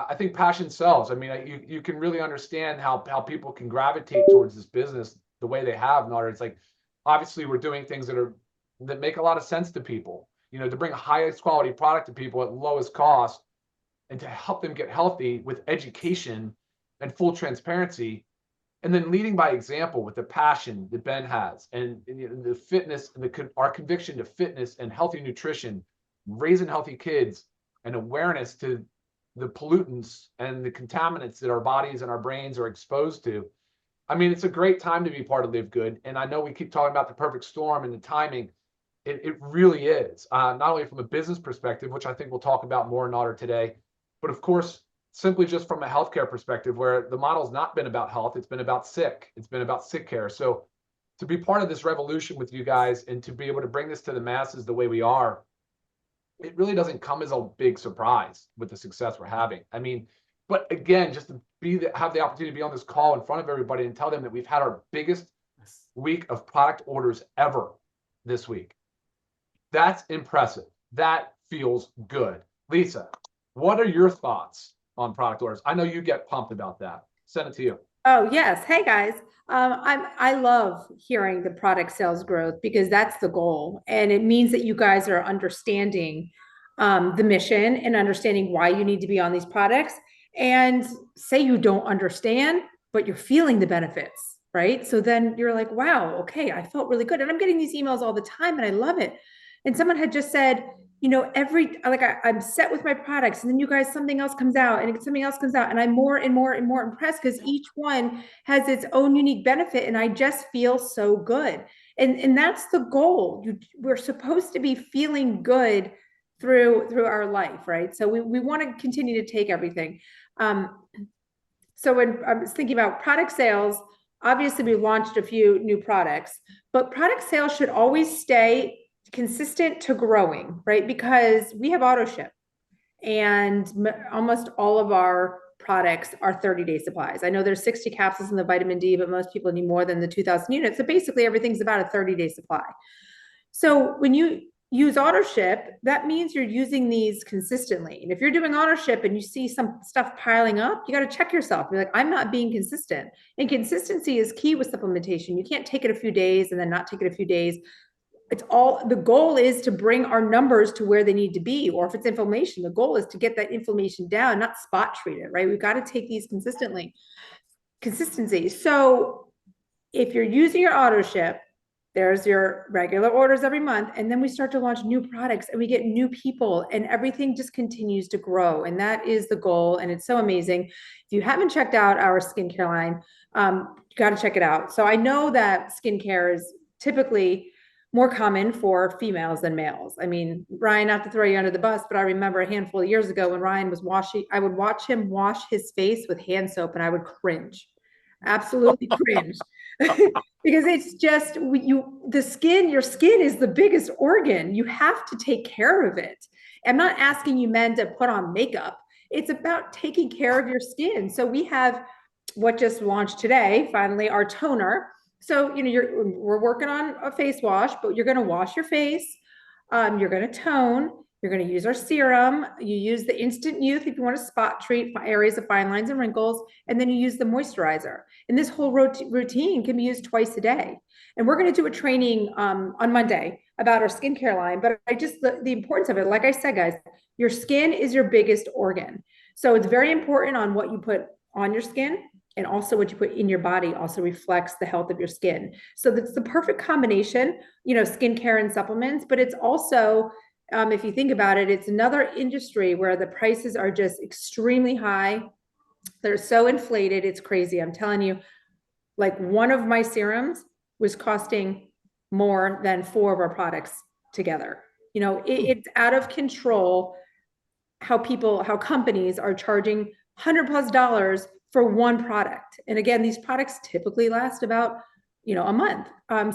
I think passion sells. I mean, you can really understand how people can gravitate towards this business the way they have. In order, it's like, obviously we're doing things that make a lot of sense to people. You know, to bring highest quality product to people at lowest cost, and to help them get healthy with education and full transparency, and then leading by example with the passion that Ben has, and you know, the fitness and our conviction to fitness and healthy nutrition, raising healthy kids, and awareness to the pollutants and the contaminants that our bodies and our brains are exposed to. I mean, it's a great time to be part of Live Good. And I know we keep talking about the perfect storm and the timing. It really is, not only from a business perspective, which I think we'll talk about more in Otter today, but of course, simply just from a healthcare perspective, where the model's not been about health, it's been about sick. It's been about sick care. So to be part of this revolution with you guys and to be able to bring this to the masses the way we are, it really doesn't come as a big surprise with the success we're having. I mean, but again, just to have the opportunity to be on this call in front of everybody and tell them that we've had our biggest week of product orders ever this week. That's impressive. That feels good. Lisa, what are your thoughts on product orders? I know you get pumped about that. Send it to you. Oh, yes. Hey guys. I love hearing the product sales growth because that's the goal. And it means that you guys are understanding the mission and understanding why you need to be on these products. And say you don't understand, but you're feeling the benefits, right? So then you're like, wow, okay, I felt really good. And I'm getting these emails all the time and I love it. And someone had just said, I'm set with my products, and then you guys, something else comes out, and something else comes out, and I'm more and more and more impressed because each one has its own unique benefit, and I just feel so good. And that's the goal. We're supposed to be feeling good through our life, right? So we want to continue to take everything. So when I was thinking about product sales, obviously we launched a few new products, but product sales should always stay consistent to growing, right? Because we have auto ship and almost all of our products are 30-day supplies. I know there's 60 capsules in the vitamin D, but most people need more than the 2,000 units. So basically everything's about a 30-day supply. So when you use auto ship, that means you're using these consistently. And if you're doing auto ship and you see some stuff piling up, you got to check yourself. You're like, I'm not being consistent. And consistency is key with supplementation. You can't take it a few days and then not take it a few days. It's all, the goal is to bring our numbers to where they need to be. Or if it's inflammation, the goal is to get that inflammation down, not spot treat it, right? We've got to take these consistency. So if you're using your auto ship, there's your regular orders every month, and then we start to launch new products and we get new people and everything just continues to grow. And that is the goal. And it's so amazing. If you haven't checked out our skincare line, you got to check it out. So I know that skincare is typically more common for females than males. I mean, Ryan, not to throw you under the bus, but I remember a handful of years ago when Ryan was washing, I would watch him wash his face with hand soap and I would cringe, absolutely cringe. Because it's just your skin is the biggest organ. You have to take care of it. I'm not asking you men to put on makeup. It's about taking care of your skin. So we have what just launched today, finally, our toner. So, we're working on a face wash, but you're going to wash your face. You're going to tone. You're going to use our serum. You use the Instant Youth if you want to spot treat areas of fine lines and wrinkles. And then you use the moisturizer. And this whole routine can be used twice a day. And we're going to do a training on Monday about our skincare line. But the importance of it, like I said, guys, your skin is your biggest organ. So it's very important on what you put on your skin. And also what you put in your body also reflects the health of your skin. So that's the perfect combination, skincare and supplements, but it's also, if you think about it, it's another industry where the prices are just extremely high. They're so inflated. It's crazy. I'm telling you, like one of my serums was costing more than 4 of our products together. It's out of control how companies are charging $100+ for one product. And again, these products typically last about, a month.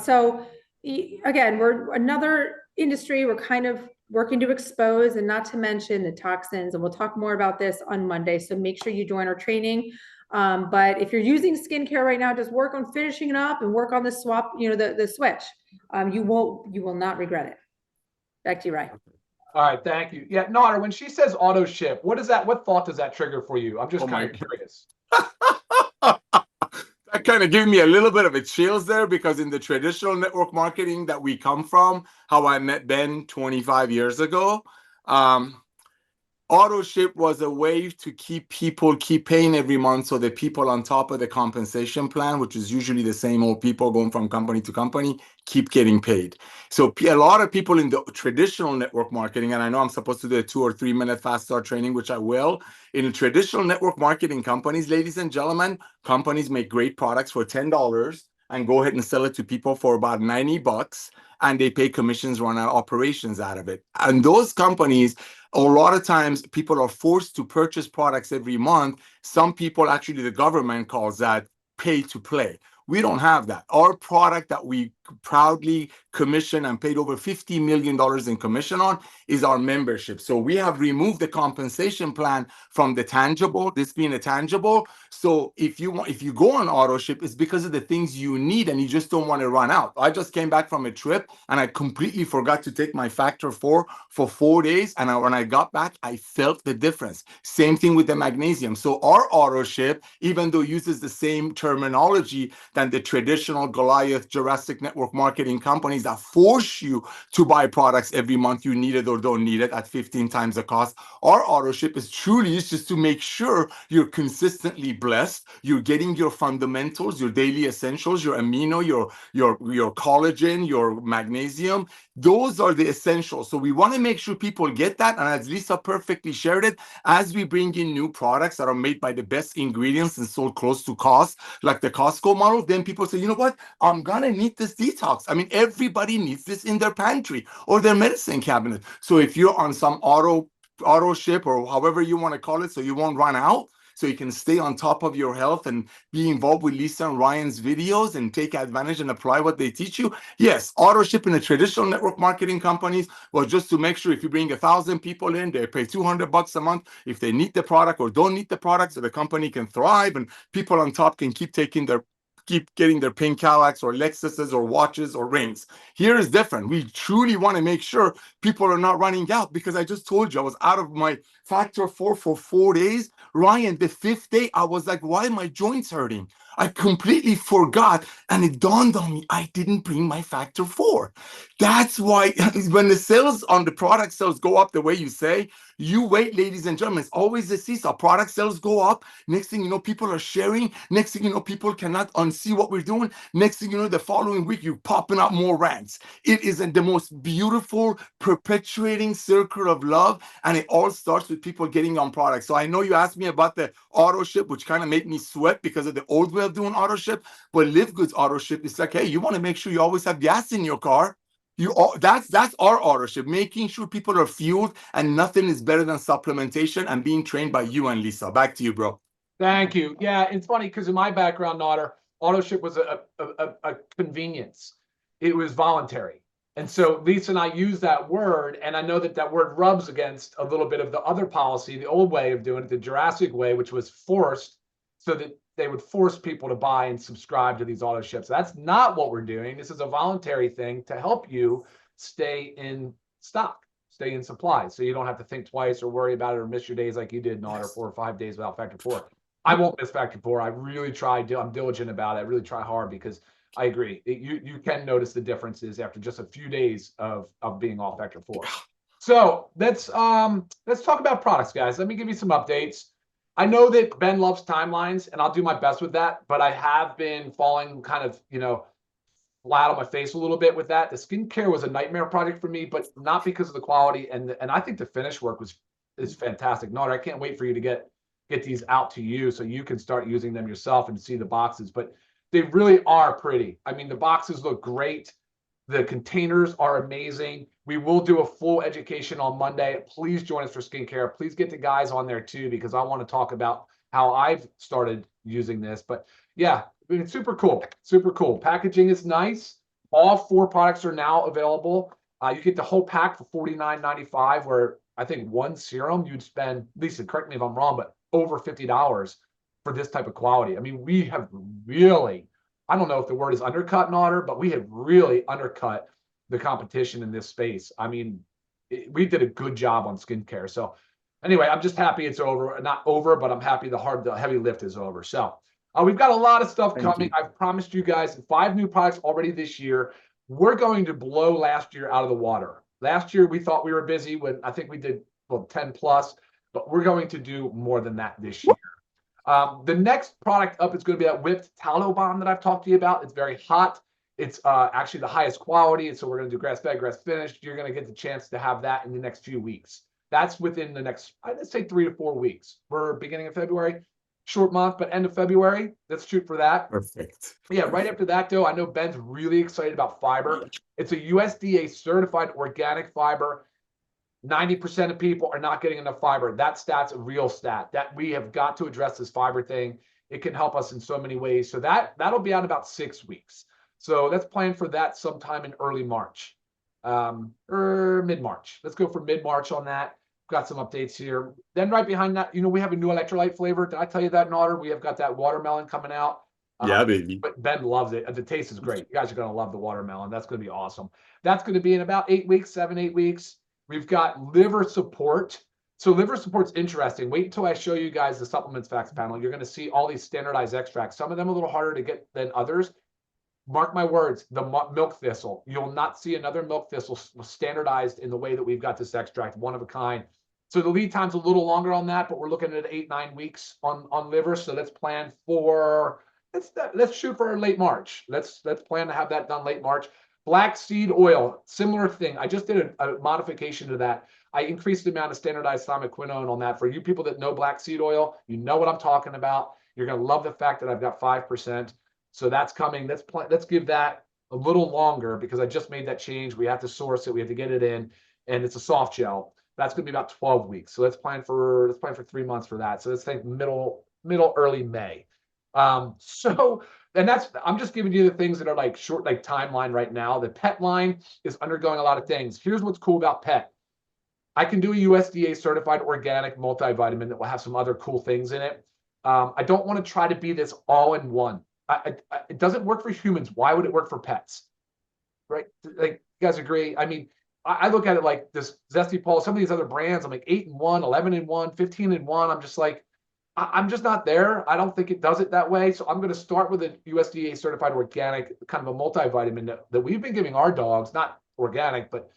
So again, we're another industry we're kind of working to expose, and not to mention the toxins. And we'll talk more about this on Monday. So make sure you join our training. But if you're using skincare right now, just work on finishing it up and work on the swap, the switch. You will not regret it. Back to you, Ray. All right, thank you. Yeah, Nara, when she says auto ship, what is that? What thought does that trigger for you? I'm just Oh kind my of curious. That kind of gave me a little bit of a chills there, because in the traditional network marketing that we come from, how I met Ben 25 years ago, um, auto ship was a way to keep paying every month, so that people on top of the compensation plan, which is usually the same old people going from company to company, keep getting paid. So a lot of people in the traditional network marketing, and I know I'm supposed to do a 2 or 3 minute fast start training, which I will. In traditional network marketing companies, ladies and gentlemen, companies make great products for $10 and go ahead and sell it to people for about $90, and they pay commissions, run our operations out of it. And those companies, a lot of times people are forced to purchase products every month. Some people, actually the government calls that pay to play. We don't have that. Our product that we proudly commission and paid over $50 million in commission on is our membership. So we have removed the compensation plan from the tangible, this being a tangible. So if you go on auto ship, it's because of the things you need and you just don't want to run out. I just came back from a trip and I completely forgot to take my factor 4 for 4 days. And when I got back, I felt the difference. Same thing with the magnesium. So our auto ship, even though it uses the same terminology than the traditional Goliath Jurassic network marketing companies that force you to buy products every month, you need it or don't need it at 15 times the cost, our auto ship is just to make sure you're consistently blessed, you're getting your fundamentals, your daily essentials, your amino, your collagen, your magnesium. Those are the essentials. So we want to make sure people get that. And as Lisa perfectly shared it, as we bring in new products that are made by the best ingredients and sold close to cost, like the Costco model, then people say, you know what, I'm gonna need this detox. I mean, everybody needs this in their pantry or their medicine cabinet. So if you're on some auto ship or however you want to call it, so you won't run out, so you can stay on top of your health and be involved with Lisa and Ryan's videos and take advantage and apply what they teach you. Yes, auto ship in the traditional network marketing companies was just to make sure if you bring 1,000 people in, they pay $200 a month if they need the product or don't need the product, so the company can thrive and people on top can keep getting their pink Cadillacs or Lexuses or watches or rings. Here is different. We truly want to make sure people are not running out, because I just told you I was out of my factor 4 for 4 days. Ryan, the 5th day, I was like, why are my joints hurting? I completely forgot. And it dawned on me, I didn't bring my factor 4. That's why when the sales on the product sales go up the way you say, you wait, ladies and gentlemen, it's always the seesaw. Product sales go up. Next thing you know, people are sharing. Next thing you know, people cannot unsee what we're doing. Next thing you know, the following week, you're popping up more rants. It is the most beautiful, perpetuating circle of love. And it all starts with people getting on products. So I know you asked me about the auto ship, which kind of made me sweat because of the old way of doing auto ship. But Live Goods auto ship is like, hey, you want to make sure you always have gas in your car. That's our auto ship, making sure people are fueled, and nothing is better than supplementation and being trained by you and Lisa. Back to you, bro. Thank you. Yeah, it's funny because in my background, Nara, auto ship was a convenience. It was voluntary. And so Lisa and I use that word, and I know that that word rubs against a little bit of the other policy, the old way of doing it, the Jurassic way, which was forced, so that they would force people to buy and subscribe to these auto ships. That's not what we're doing. This is a voluntary thing to help you stay in stock, stay in supply, so you don't have to think twice or worry about it or miss your days like you did in order 4 or 5 days without factor 4. I won't miss factor 4. I really try. I'm diligent about it. I really try hard because I agree. You can notice the differences after just a few days of being off factor 4. So let's talk about products, guys. Let me give you some updates. I know that Ben loves timelines, and I'll do my best with that, but I have been falling kind of, flat on my face a little bit with that. The skincare was a nightmare project for me, but not because of the quality, and I think the finish work is fantastic. No, I can't wait for you to get these out to you so you can start using them yourself and see the boxes. But they really are pretty. I mean, the boxes look great. The containers are amazing. We will do a full education on Monday. Please join us for skincare. Please get the guys on there too, because I want to talk about how I've started using this. But yeah, it's super cool. Super cool. Packaging is nice. All 4 products are now available. You get the whole pack for $49.95, where I think one serum you'd spend, Lisa, correct me if I'm wrong, but over $50 for this type of quality. I mean, we have really, I don't know if the word is undercut in order, but we have really undercut the competition in this space. I mean, we did a good job on skincare. So anyway, I'm just happy it's over. Not over, but I'm happy the heavy lift is over. So we've got a lot of stuff Thank coming. you. I've promised you guys 5 new products already this year. We're going to blow last year out of the water. Last year, we thought we were busy when I think we did 10 plus, but we're going to do more than that this year. The next product up is going to be that whipped tallow bomb that I've talked to you about. It's very hot. It's actually the highest quality. And so we're going to do grass fed, grass finished. You're going to get the chance to have that in the next few weeks. That's within the next, I'd say 3 to 4 weeks. We're beginning of February, short month, but end of February. Let's shoot for that. Perfect. Yeah, right after that, though, I know Ben's really excited about fiber. It's a USDA certified organic fiber. 90% of people are not getting enough fiber. That stat's a real stat. That we have got to address this fiber thing. It can help us in so many ways. So that'll be out in about 6 weeks. So let's plan for that sometime in early March, or mid-March. Let's go for mid-March on that. Got some updates here. Then right behind that, we have a new electrolyte flavor. Did I tell you that in order? We have got that watermelon coming out. Yeah, baby. But Ben loves it. The taste is great. You guys are going to love the watermelon. That's going to be awesome. That's going to be in about 8 weeks, 7, 8 weeks. We've got liver support. So liver support's interesting. Wait until I show you guys the supplements facts panel. You're going to see all these standardized extracts. Some of them a little harder to get than others. Mark my words, the milk thistle. You'll not see another milk thistle standardized in the way that we've got this extract, one of a kind. So the lead time's a little longer on that, but we're looking at 8, 9 weeks on liver. So let's plan for, let's shoot for late March. Let's plan to have that done late March. Black seed oil, similar thing. I just did a modification to that. I increased the amount of standardized thiamoquinone on that. For you people that know black seed oil, you know what I'm talking about. You're going to love the fact that I've got 5%. So that's coming. Let's give that a little longer because I just made that change. We have to source it. We have to get it in, and it's a soft gel. That's going to be about 12 weeks. So let's plan for 3 months for that. So let's think middle, early May. And I'm just giving you the things that are like short, like timeline right now. The pet line is undergoing a lot of things. Here's what's cool about pet. I can do a USDA certified organic multivitamin that will have some other cool things in it. I don't want to try to be this all in one. It doesn't work for humans. Why would it work for pets? Right? Like, you guys agree? I mean, I look at it like this Zesty Pulse, some of these other brands, I'm like 8 in 1, 11 in 1, 15 in 1. I'm just like, I'm just not there. I don't think it does it that way. So I'm going to start with a USDA certified organic, kind of a multivitamin that we've been giving our dogs, not organic, but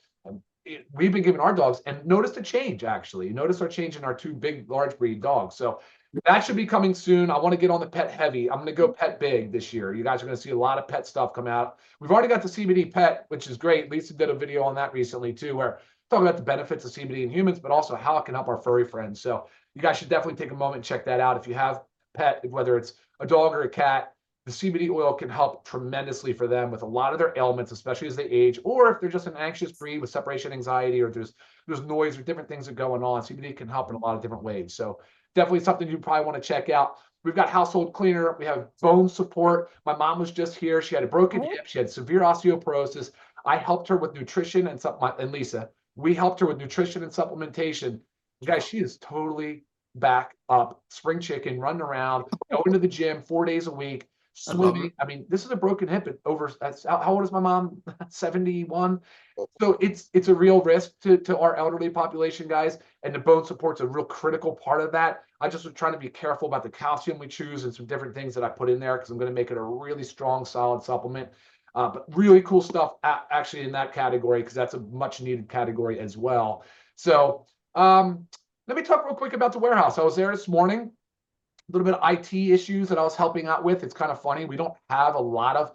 we've been giving our dogs, and notice the change, actually. Notice our change in our 2 big, large breed dogs. So that should be coming soon. I want to get on the pet heavy. I'm going to go pet big this year. You guys are going to see a lot of pet stuff come out. We've already got the CBD pet, which is great. Lisa did a video on that recently too, where talking about the benefits of CBD in humans, but also how it can help our furry friends. So you guys should definitely take a moment and check that out. If you have a pet, whether it's a dog or a cat, the CBD oil can help tremendously for them with a lot of their ailments, especially as they age, or if they're just an anxious breed with separation anxiety, or there's noise or different things that are going on. CBD can help in a lot of different ways. So definitely something you probably want to check out. We've got household cleaner. We have bone support. My mom was just here. She had a broken hip. She had severe osteoporosis. I helped her with nutrition and Lisa, we helped her with nutrition and supplementation. Guys, she is totally back up, spring chicken, running around, going to the gym 4 days a week, swimming. I mean, this is a broken hip at how old is my mom? 71. So it's a real risk to our elderly population, guys. And the bone support's a real critical part of that. I just was trying to be careful about the calcium we choose and some different things that I put in there because I'm going to make it a really strong, solid supplement. But really cool stuff actually in that category because that's a much needed category as well. So let me talk real quick about the warehouse. I was there this morning. A little bit of IT issues that I was helping out with. It's kind of funny. We don't have a lot of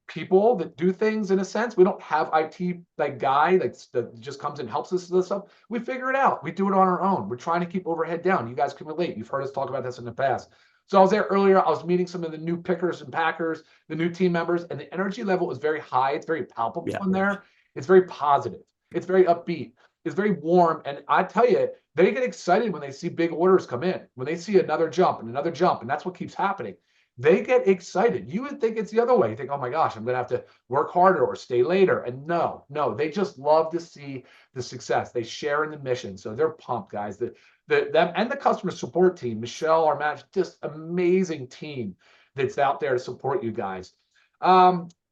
people that do things in a sense. We don't have IT guy that just comes and helps us with this stuff. We figure it out. We do it on our own. We're trying to keep overhead down. You guys can relate. You've heard us talk about this in the past. So I was there earlier. I was meeting some of the new pickers and packers, the new team members, and the energy level is very high. It's very palpable in there. It's very positive. It's very upbeat. It's very warm. And I tell you, they get excited when they see big orders come in, when they see another jump, and that's what keeps happening. They get excited. You would think it's the other way. You think, oh my gosh, I'm going to have to work harder or stay later. And no, they just love to see the success. They share in the mission. So they're pumped, guys. Them and the customer support team, Michelle, our manager, just amazing team that's out there to support you guys.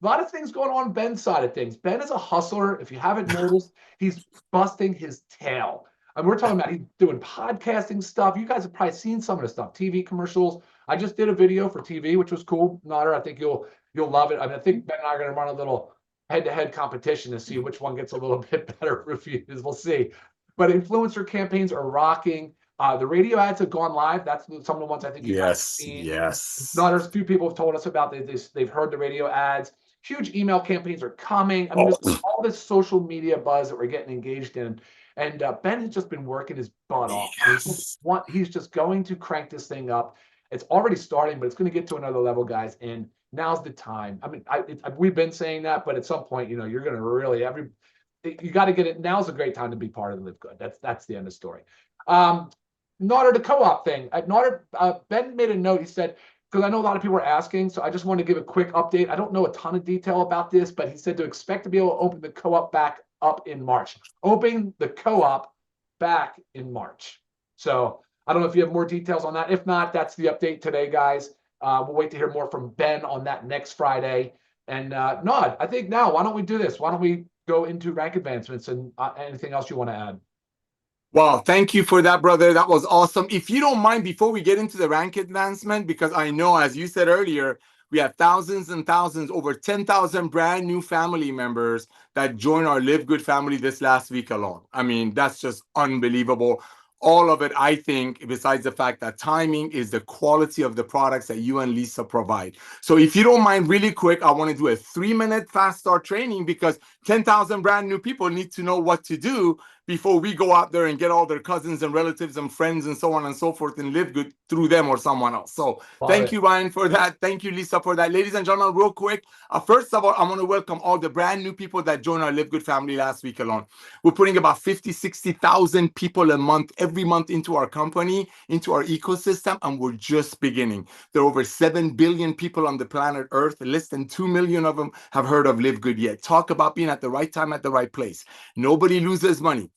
A lot of things going on Ben's side of things. Ben is a hustler. If you haven't noticed, he's busting his tail. And we're talking about he's doing podcasting stuff. You guys have probably seen some of the stuff, TV commercials. I just did a video for TV, which was cool. Nader, I think you'll love it. I mean, I think Ben and I are going to run a little head-to-head competition to see which one gets a little bit better reviews. We'll see. But influencer campaigns are rocking. The radio ads have gone live. That's some of the ones I think you guys have seen. Yes. There's a few people have told us about this. They've heard the radio ads. Huge email campaigns are coming. I mean, there's all this social media buzz that we're getting engaged in. And Ben has just been working his butt off. Yes. He's just going to crank this thing up. It's already starting, but it's going to get to another level, guys. And now's the time. I mean, we've been saying that, but at some point, you're going to really you got to get it. Now's a great time to be part of Live Good. That's the end of the story. Nader, the co-op thing. Ben made a note. He said, because I know a lot of people are asking, so I just wanted to give a quick update. I don't know a ton of detail about this, but he said to expect to be able to open the co-op back up in March. Opening the co-op back in March. So I don't know if you have more details on that. If not, that's the update today, guys. We'll wait to hear more from Ben on that next Friday. And Nod, I think now, why don't we do this? Why don't we go into rank advancements and anything else you want to add? Well, thank you for that, brother. That was awesome. If you don't mind, before we get into the rank advancement, because I know, as you said earlier, we have thousands and thousands, over 10,000 brand new family members that joined our Live Good family this last week alone. I mean, that's just unbelievable. All of it, I think, besides the fact that timing is the quality of the products that you and Lisa provide. So if you don't mind, really quick, I want to do a 3-minute fast start training because 10,000 brand new people need to know what to do before we go out there and get all their cousins and relatives and friends and so on and so forth and Live Good through them or someone else. So thank you, Ryan, for that. Thank you, Lisa, for that. Ladies and gentlemen, real quick, first of all, I want to welcome all the brand new people that joined our Live Good family last week alone. We're putting about 50, 60,000 people a month, every month into our company, into our ecosystem, and we're just beginning. There are over 7 billion people on the planet Earth. Less than 2 million of them have heard of Live Good yet. Talk about being at the right time, at the right place. Nobody loses money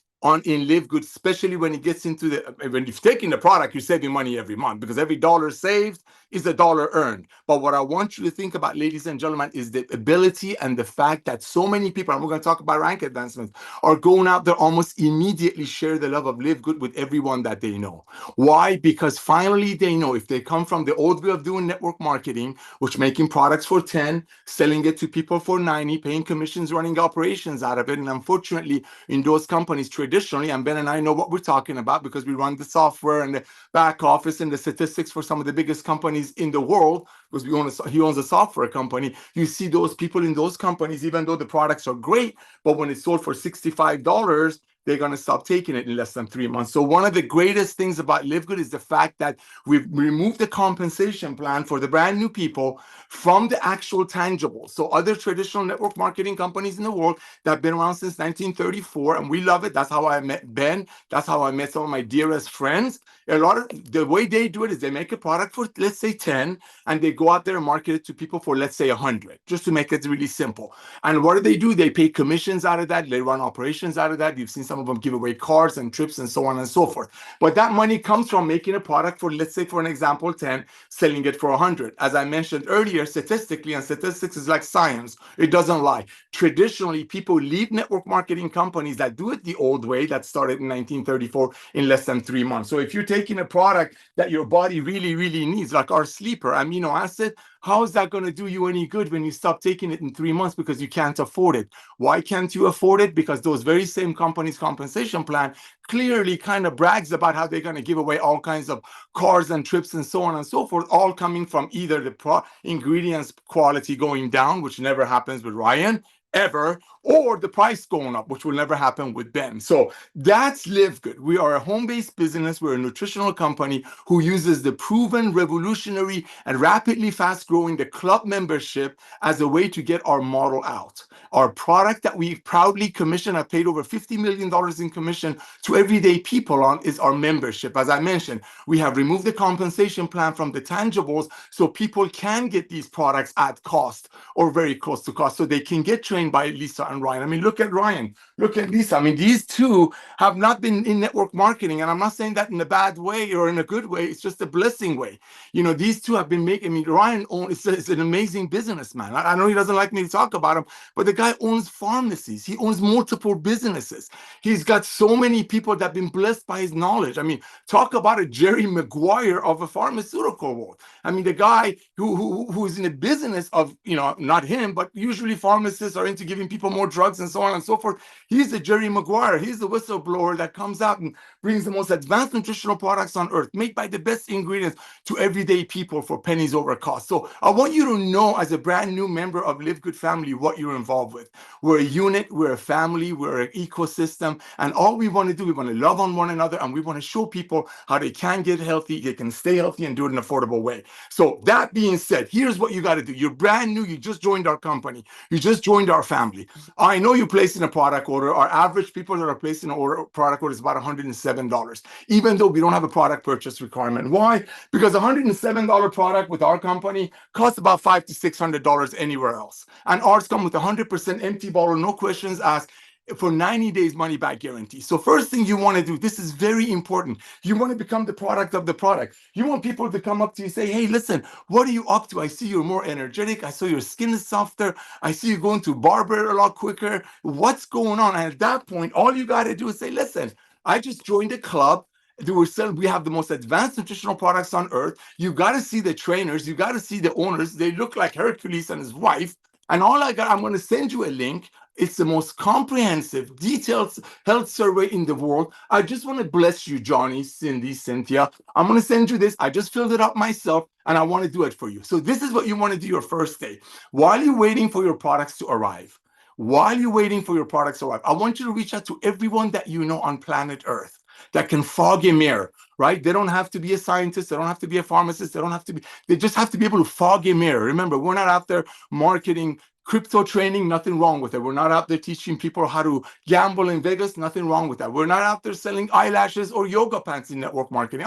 in Live Good, especially when it gets into when you've taken the product, you're saving money every month because every dollar saved is a dollar earned. But what I want you to think about, ladies and gentlemen, is the ability and the fact that so many people, and we're going to talk about rank advancements, are going out there almost immediately share the love of Live Good with everyone that they know. Why? Because finally they know if they come from the old way of doing network marketing, which making products for 10, selling it to people for 90, paying commissions, running operations out of it. And unfortunately, in those companies, traditionally, and Ben and I know what we're talking about because we run the software and the back office and the statistics for some of the biggest companies in the world, because he owns a software company. You see those people in those companies, even though the products are great, but when it's sold for $65, they're going to stop taking it in less than 3 months. So one of the greatest things about Live Good is the fact that we've removed the compensation plan for the brand new people from the actual tangibles. So other traditional network marketing companies in the world that have been around since 1934, and we love it. That's how I met Ben. That's how I met some of my dearest friends. A lot of the way they do it is they make a product for, let's say, 10, and they go out there and market it to people for, let's say, 100, just to make it really simple. And what do? They pay commissions out of that. They run operations out of that. You've seen some of them give away cars and trips and so on and so forth. But that money comes from making a product for, let's say, for an example, 10, selling it for 100. As I mentioned earlier, statistically, and statistics is like science, it doesn't lie. Traditionally, people leave network marketing companies that do it the old way that started in 1934 in less than 3 months. So if you're taking a product that your body really, really needs, like our sleeper amino acid, how is that going to do you any good when you stop taking it in 3 months because you can't afford it? Why can't you afford it? Because those very same companies' compensation plan clearly kind of brags about how they're going to give away all kinds of cars and trips and so on and so forth, all coming from either the ingredients quality going down, which never happens with Ryan, ever, or the price going up, which will never happen with Ben. So that's Live Good. We are a home-based business. We're a nutritional company who uses the proven, revolutionary, and rapidly fast-growing the club membership as a way to get our model out. Our product that we proudly commission, I paid over $50 million in commission to everyday people on, is our membership. As I mentioned, we have removed the compensation plan from the tangibles so people can get these products at cost or very close to cost, so they can get trained by Lisa and and Ryan. I mean, look at Ryan, look at Lisa. I mean, these two have not been in network marketing, and I'm not saying that in a bad way or in a good way. It's just a blessing way. You know, these two have been making. I mean, Ryan is an amazing businessman. I know he doesn't like me to talk about him, but the guy owns pharmacies. He owns multiple businesses. He's got so many people that have been blessed by his knowledge. I mean, talk about a Jerry Maguire of a pharmaceutical world. I mean, the guy who's in the business of, you know, not him, but usually pharmacists are into giving people more drugs and so on and so forth. He's the Jerry Maguire. He's the whistleblower that comes out and brings the most advanced nutritional products on earth, made by the best ingredients to everyday people for pennies over cost. So I want you to know, as a brand new member of Live Good family, what you're involved with. We're a unit, we're a family, we're an ecosystem, and all we want to do, we want to love on one another, and we want to show people how they can get healthy, they can stay healthy, and do it in an affordable way. So that being said, here's what you got to do. You're brand new, you just joined our company, you just joined our family. I know you placed in a product order. Our average people that are placing an order product order is about $107, even though we don't have a product purchase requirement. Why? Because a $107 product with our company costs about $500 to $600 anywhere else. And ours come with 100% empty bottle, no questions asked, for 90 days money back guarantee. So first thing you want to do, this is very important. You want to become the product of the product. You want people to come up to you and say, hey, listen, what are you up to? I see you're more energetic. I saw your skin is softer. I see you going to barber a lot quicker. What's going on? And at that point, all you got to do is say, listen, I just joined a club. We have the most advanced nutritional products on earth. You got to see the trainers. You got to see the owners. They look like Hercules and his wife. And I'm going to send you a link. It's the most comprehensive, detailed health survey in the world. I just want to bless you, Johnny, Cindy, Cynthia. I'm going to send you this. I just filled it up myself, and I want to do it for you. So this is what you want to do your first day. While you're waiting for your products to arrive, I want you to reach out to everyone that you know on planet Earth that can fog a mirror, right? They don't have to be a scientist. They don't have to be a pharmacist. They just have to be able to fog a mirror. Remember, we're not out there marketing crypto training, nothing wrong with it. We're not out there teaching people how to gamble in Vegas, nothing wrong with that. We're not out there selling eyelashes or yoga pants in network marketing.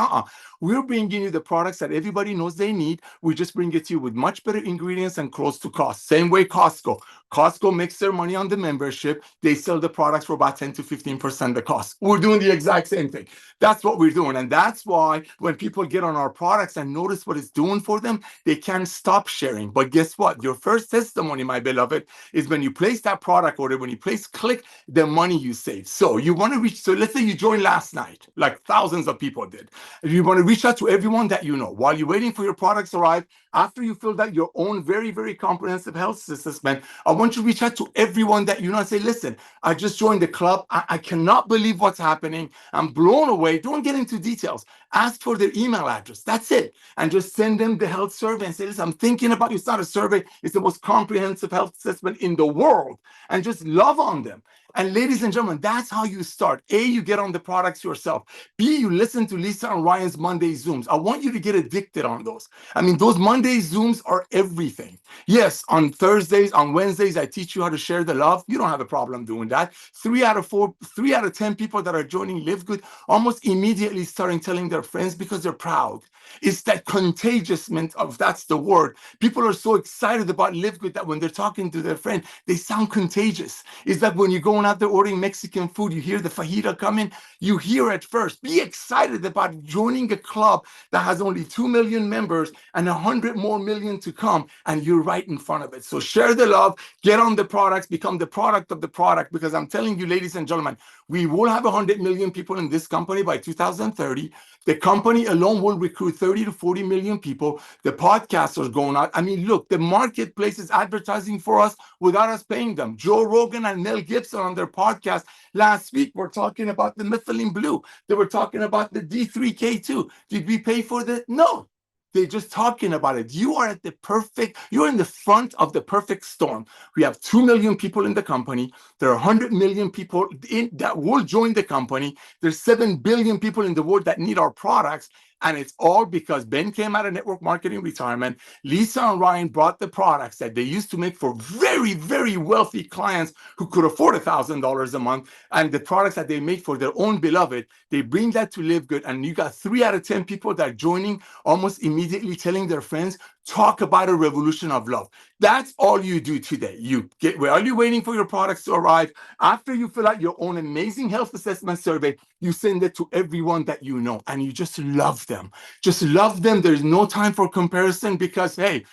We're bringing you the products that everybody knows they need. We just bring it to you with much better ingredients and close to cost. Same way Costco. Costco makes their money on the membership. They sell the products for about 10 to 15% the cost. We're doing the exact same thing. That's what we're doing. And that's why when people get on our products and notice what it's doing for them, they can't stop sharing. But guess what? Your first testimony, my beloved, is when you place that product order, when you click the money you save. So you want to reach, so let's say you joined last night, like thousands of people did. You want to reach out to everyone that you know. While you're waiting for your products to arrive, after you filled out your own very, very comprehensive health assessment, I want you to reach out to everyone that you know and say, listen, I just joined the club. I cannot believe what's happening. I'm blown away. Don't get into details. Ask for their email address. That's it. And just send them the health survey and say, listen, I'm thinking about you. It's not a survey. It's the most comprehensive health assessment in the world. And just love on them. And ladies and gentlemen, that's how you start. A, you get on the products yourself. B, you listen to Lisa and Ryan's Monday Zooms. I want you to get addicted on those. I mean, those Monday Zooms are everything. Yes, on Thursdays, on Wednesdays, I teach you how to share the love. You don't have a problem doing that. 3 out of 10 people that are joining Live Good almost immediately starting telling their friends because they're proud. It's that contagiousness of, that's the word. People are so excited about Live Good that when they're talking to their friend, they sound contagious. It's like when you're going out there ordering Mexican food, you hear the fajita coming, you hear it first. Be excited about joining a club that has only 2 million members and 100 more million to come, and you're right in front of it. So share the love, get on the products, become the product of the product, because I'm telling you, ladies and gentlemen, we will have 100 million people in this company by 2030. The company alone will recruit 30 to 40 million people. The podcasts are going out. I mean, look, the marketplace is advertising for us without us paying them. Joe Rogan and Mel Gibson on their podcast last week were talking about the methylene blue. They were talking about the D3K2. Did we pay for that? No. They're just talking about it. You're in the front of the perfect storm. We have 2 million people in the company. There are 100 million people that will join the company. There's 7 billion people in the world that need our products. And it's all because Ben came out of network marketing retirement. Lisa and Ryan brought the products that they used to make for very, very wealthy clients who could afford $1,000 a month. And the products that they make for their own beloved, they bring that to Live Good. And you got 3 out of 10 people that are joining almost immediately telling their friends. Talk about a revolution of love. That's all you do today. You get, while you're waiting for your products to arrive, after you fill out your own amazing health assessment survey, you send it to everyone that you know, and you just love them. Just love them. There's no time for comparison because, hey,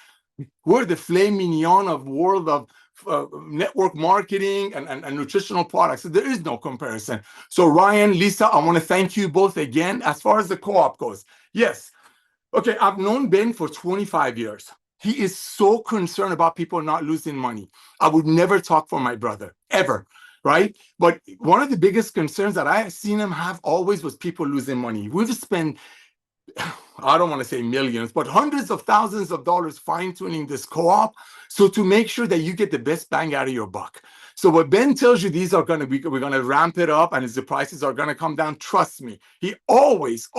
we're the filet mignon of world of network marketing and nutritional products. So there is no comparison. So Ryan, Lisa, I want to thank you both again. As far as the co-op goes, yes. Okay, I've known Ben for 25 years. He is so concerned about people not losing money. I would never talk for my brother, ever, right? But one of the biggest concerns that I have seen him have always was people losing money. We've spent, I don't want to say millions, but hundreds of thousands of dollars fine-tuning this co-op so to make sure that you get the best bang out of your buck. So what Ben tells you, these are going to be, we're going to ramp it up and the prices are going to come down. Trust me, he always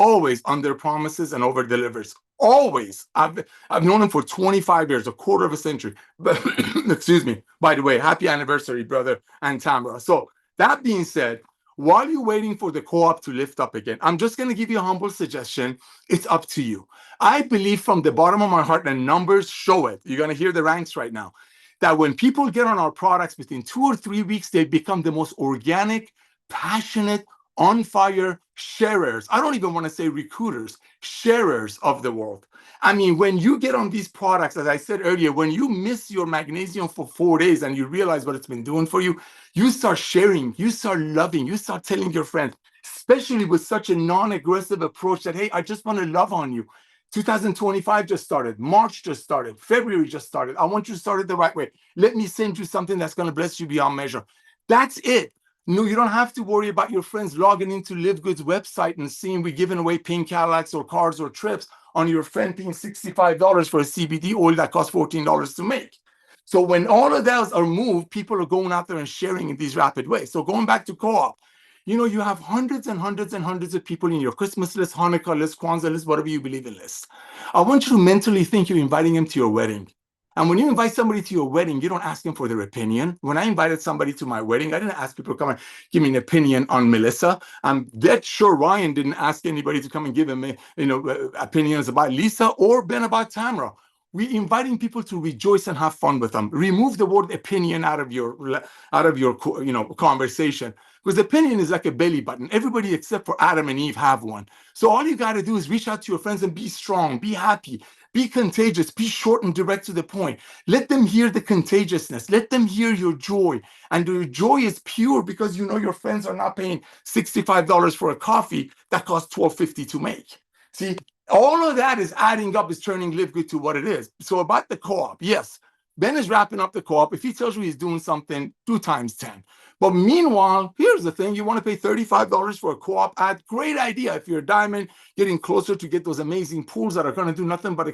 under promises and over delivers. Always. I've known him for 25 years, a quarter of a century. But excuse me. By the way, happy anniversary, brother and Tamara. So that being said, while you're waiting for the co-op to lift up again, I'm just going to give you a humble suggestion. It's up to you. I believe from the bottom of my heart, and numbers show it. You're going to hear the ranks right now, that when people get on our products within 2 or 3 weeks, they become the most organic, passionate, on fire sharers. I don't even want to say recruiters, sharers of the world. I mean, when you get on these products, as I said earlier, when you miss your magnesium for 4 days and you realize what it's been doing for you, you start sharing, you start loving, you start telling your friends, especially with such a non-aggressive approach that, hey, I just want to love on you. 2025 just started. March just started. February just started. I want you to start it the right way. Let me send you something that's going to bless you beyond measure. That's it. No, you don't have to worry about your friends logging into Live Good's website and seeing we're giving away pink Cadillacs or cars or trips on your friend paying $65 for a CBD oil that costs $14 to make. So when all of those are moved, people are going out there and sharing in these rapid ways. So going back to co-op, you know, you have hundreds and hundreds and hundreds of people in your Christmas list, Hanukkah list, Kwanzaa list, whatever you believe in list. I want you to mentally think you're inviting them to your wedding. And when you invite somebody to your wedding, you don't ask them for their opinion. When I invited somebody to my wedding, I didn't ask people to come and give me an opinion on Melissa. I'm dead sure Ryan didn't ask anybody to come and give him, opinions about Lisa or Ben about Tamara. We're inviting people to rejoice and have fun with them. Remove the word opinion out of your conversation, because opinion is like a belly button. Everybody except for Adam and Eve have one. So all you got to do is reach out to your friends and be strong, be happy, be contagious, be short and direct to the point. Let them hear the contagiousness. Let them hear your joy. And your joy is pure because you know your friends are not paying $65 for a coffee that costs $12.50 to make. See, all of that is adding up, is turning Live Good to what it is. So about the co-op, yes, Ben is wrapping up the co-op. If he tells you he's doing something, 2 times 10. But meanwhile, here's the thing. You want to pay $35 for a co-op ad? Great idea. If you're a diamond, getting closer to get those amazing pools that are going to do nothing but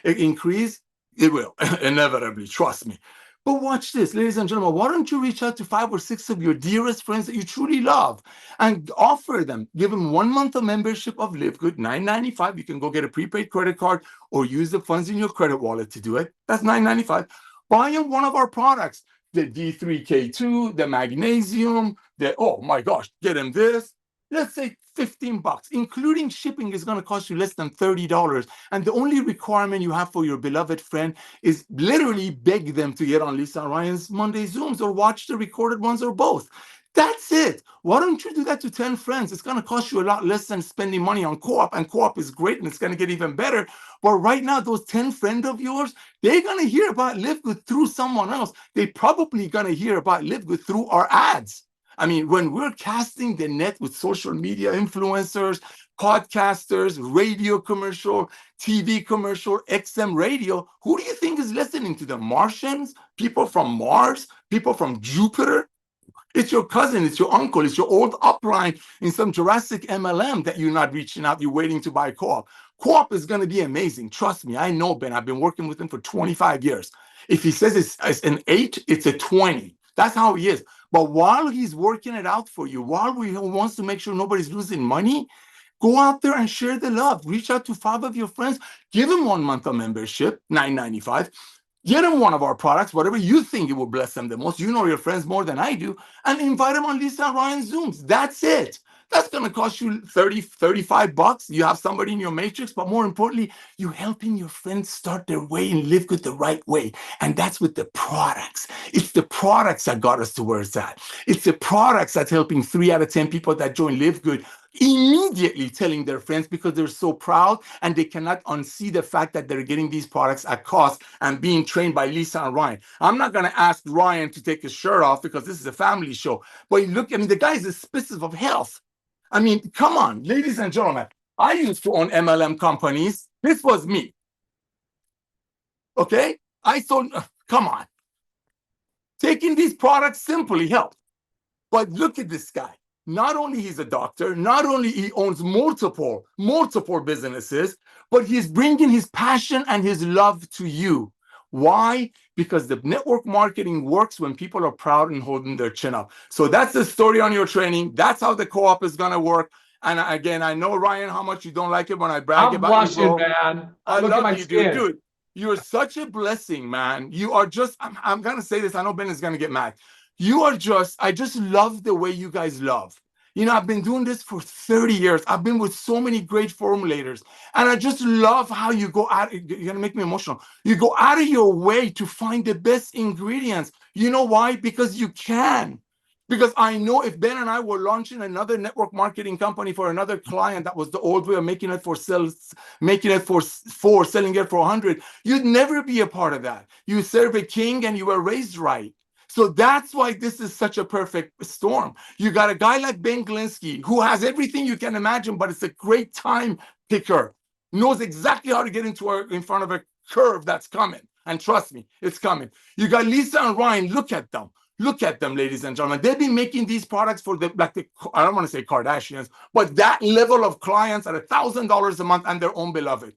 increase, it will, inevitably, trust me. But watch this, ladies and gentlemen. Why don't you reach out to 5 or 6 of your dearest friends that you truly love and offer them, give them 1 month of membership of Live Good, $9.95. You can go get a prepaid credit card or use the funds in your credit wallet to do it. That's $9.95. Buy them one of our products, the D3K2, the magnesium, oh my gosh, get them this. Let's say $15, including shipping is going to cost you less than $30. And the only requirement you have for your beloved friend is literally beg them to get on Lisa and Ryan's Monday Zooms or watch the recorded ones or both. That's it. Why don't you do that to 10 friends? It's going to cost you a lot less than spending money on co-op, and co-op is great and it's going to get even better. But right now, those 10 friends of yours, they're going to hear about Live Good through someone else. They're probably going to hear about Live Good through our ads. I mean, when we're casting the net with social media influencers, podcasters, radio commercial, TV commercial, XM radio, who do you think is listening to them? Martians? People from Mars? People from Jupiter? It's your cousin, it's your uncle, it's your old upline in some Jurassic MLM that you're not reaching out, you're waiting to buy co-op. Co-op is going to be amazing. Trust me, I know Ben. I've been working with him for 25 years. If he says it's an 8, it's a 20. That's how he is. But while he's working it out for you, while he wants to make sure nobody's losing money, go out there and share the love. Reach out to 5 of your friends. Give them 1 month of membership, $9.95. Get them one of our products, whatever you think it will bless them the most. You know your friends more than I do. And invite them on Lisa and Ryan's Zooms. That's it. That's going to cost you 30, 35 bucks. You have somebody in your matrix, but more importantly, you're helping your friends start their way and live good the right way. And that's with the products. It's the products that got us to where it's at. It's the products that's helping 3 out of 10 people that join Live Good immediately telling their friends because they're so proud and they cannot unsee the fact that they're getting these products at cost and being trained by Lisa and Ryan. I'm not going to ask Ryan to take his shirt off because this is a family show. But look, I mean, the guy is a specimen of health. I mean, come on, ladies and gentlemen. I used to own MLM companies. This was me. Okay? I sold, come on. Taking these products simply helped. But look at this guy. Not only he's a doctor, not only he owns multiple businesses, but he's bringing his passion and his love to you. Why? Because the network marketing works when people are proud and holding their chin up. So that's the story on your training. That's how the co-op is going to work. And again, I know, Ryan, how much you don't like it when I brag I'm about blushing, you, bro. man. I Look at my love you, skin. dude. You're such a blessing, man. You are just, I'm going to say this. I know Ben is going to get mad. You are just, I just love the way you guys love. You know, I've been doing this for 30 years. I've been with so many great formulators. And I just love how you go out. You're going to make me emotional. You go out of your way to find the best ingredients. You know why? Because you can. Because I know if Ben and I were launching another network marketing company for another client that was the old way of making it for sales, making it for selling it for 100, you'd never be a part of that. You serve a king and you were raised right. So that's why this is such a perfect storm. You got a guy like Ben Glinsky who has everything you can imagine, but it's a great time picker, knows exactly how to get in front of a curve that's coming. And trust me, it's coming. You got Lisa and Ryan. Look at them. Look at them, ladies and gentlemen. They've been making these products for I don't want to say Kardashians, but that level of clients at $1,000 a month and their own beloved.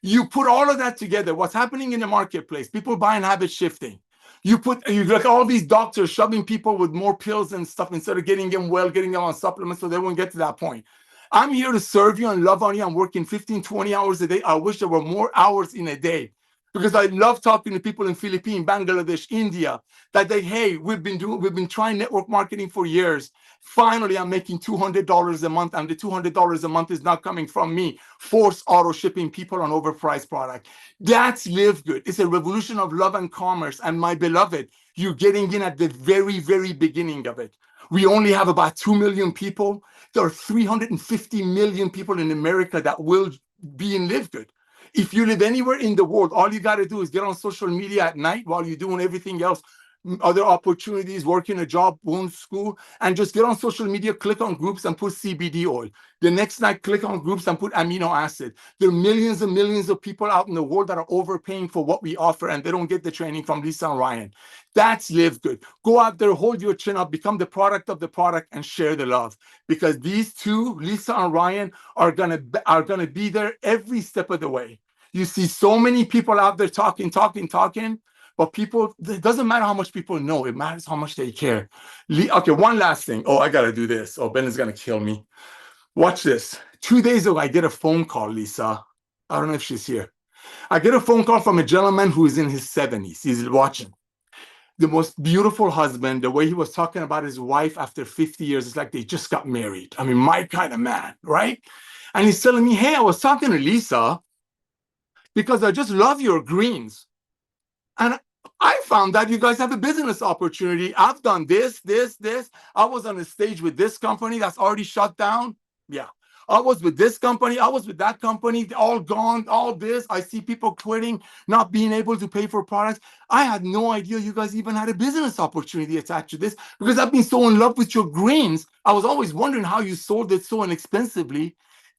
You put all of that together, what's happening in the marketplace, people buying habit shifting. You got all these doctors shoving people with more pills and stuff instead of getting them well, getting them on supplements so they won't get to that point. I'm here to serve you and love on you. I'm working 15, 20 hours a day. I wish there were more hours in a day because I love talking to people in Philippines, Bangladesh, India, that hey, we've been trying network marketing for years. Finally, I'm making $200 a month, and the $200 a month is not coming from me. Force auto shipping people on overpriced product. That's Live Good. It's a revolution of love and commerce. And my beloved, you're getting in at the very, very beginning of it. We only have about 2 million people. There are 350 million people in America that will be in Live Good. If you live anywhere in the world, all you got to do is get on social media at night while you're doing everything else, other opportunities, working a job, going to school, and just get on social media, click on groups and put CBD oil. The next night, click on groups and put amino acid. There are millions and millions of people out in the world that are overpaying for what we offer, and they don't get the training from Lisa and Ryan. That's Live Good. Go out there, hold your chin up, become the product of the product, and share the love. Because these two, Lisa and Ryan, are gonna be there every step of the way. You see so many people out there talking, but people, it doesn't matter how much people know. It matters how much they care. Okay, one last thing. Oh, I got to do this. Oh, Ben is going to kill me. Watch this. 2 days ago, I get a phone call, Lisa. I don't know if she's here. I get a phone call from a gentleman who is in his 70s. He's watching. The most beautiful husband, the way he was talking about his wife after 50 years, it's like they just got married. I mean, my kind of man, right? And he's telling me, hey, I was talking to Lisa because I just love your greens. And I found that you guys have a business opportunity. I've done this. I was on a stage with this company that's already shut down. Yeah. I was with this company. I was with that company. All gone, all this. I see people quitting, not being able to pay for products. I had no idea you guys even had a business opportunity attached to this because I've been so in love with your greens. I was always wondering how you sold it so inexpensively.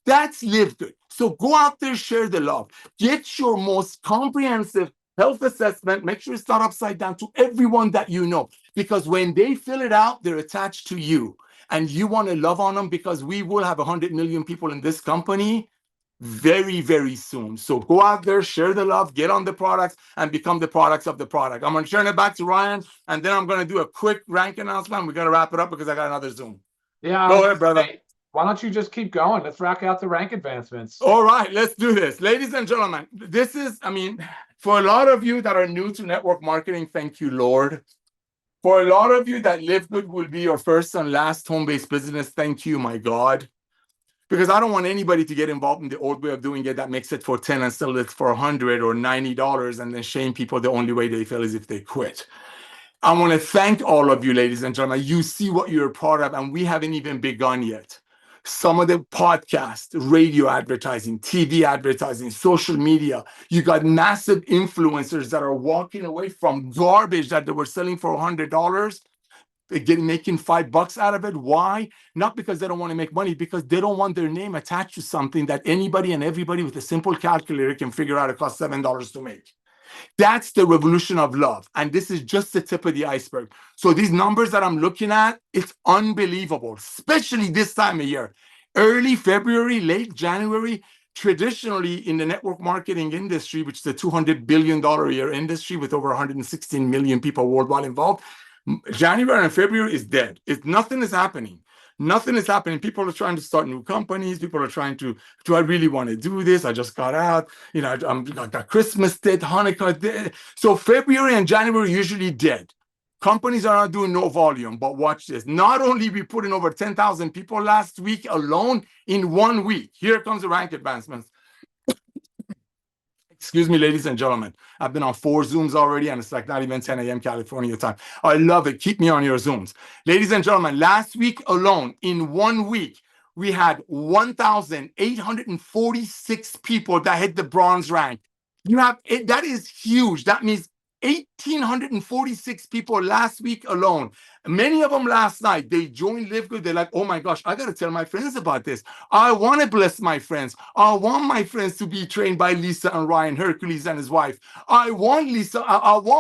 That's Live Good. So go out there, share the love. Get your most comprehensive health assessment. Make sure it's not upside down to everyone that you know. Because when they fill it out, they're attached to you. And you want to love on them because we will have 100 million people in this company very, very soon. So go out there, share the love, get on the products, and become the products of the product. I'm going to turn it back to Ryan, and then I'm going to do a quick rank announcement. We're going to wrap it up because I got another Zoom. Yeah. Go ahead, brother. Why don't you just keep going? Let's rack out the rank advancements. All right, let's do this. Ladies and gentlemen, this is, I mean, for a lot of you that are new to network marketing, thank you, Lord. For a lot of you, that Live Good will be your first and last home-based business. Thank you, my God. Because I don't want anybody to get involved in the old way of doing it that makes it for 10 and sell it for $100 or $90 and then shame people. The only way they feel is if they quit. I want to thank all of you, ladies and gentlemen. You see what you're a part of, and we haven't even begun yet. Some of the podcast, radio advertising, TV advertising, social media, you got massive influencers that are walking away from garbage that they were selling for $100, making $5 out of it. Why? Not because they don't want to make money, because they don't want their name attached to something that anybody and everybody with a simple calculator can figure out it costs $7 to make. That's the revolution of love. And this is just the tip of the iceberg. So these numbers that I'm looking at, it's unbelievable, especially this time of year. Early February, late January, traditionally in the network marketing industry, which is a $200 billion a year industry with over 116 million people worldwide involved, January and February is dead. Nothing is happening. Nothing is happening. People are trying to start new companies. People are trying to, do I really want to do this? I just got out. You know, I got Christmas dead, Hanukkah dead. So February and January usually dead. Companies are not doing no volume, but watch this. Not only we put in over 10,000 people last week alone in 1 week. Here comes the rank advancements. Excuse me, ladies and gentlemen. I've been on 4 Zooms already, and it's like not even 10 a.m. California time. I love it. Keep me on your Zooms. Ladies and gentlemen, last week alone, in 1 week, we had 1,846 people that hit the bronze rank. That is huge. That means 1,846 people last week alone. Many of them last night, they joined Live Good. They're like, oh my gosh, I got to tell my friends about this. I want to bless my friends. I want my friends to be trained by Lisa and Ryan Hercules and his wife. I want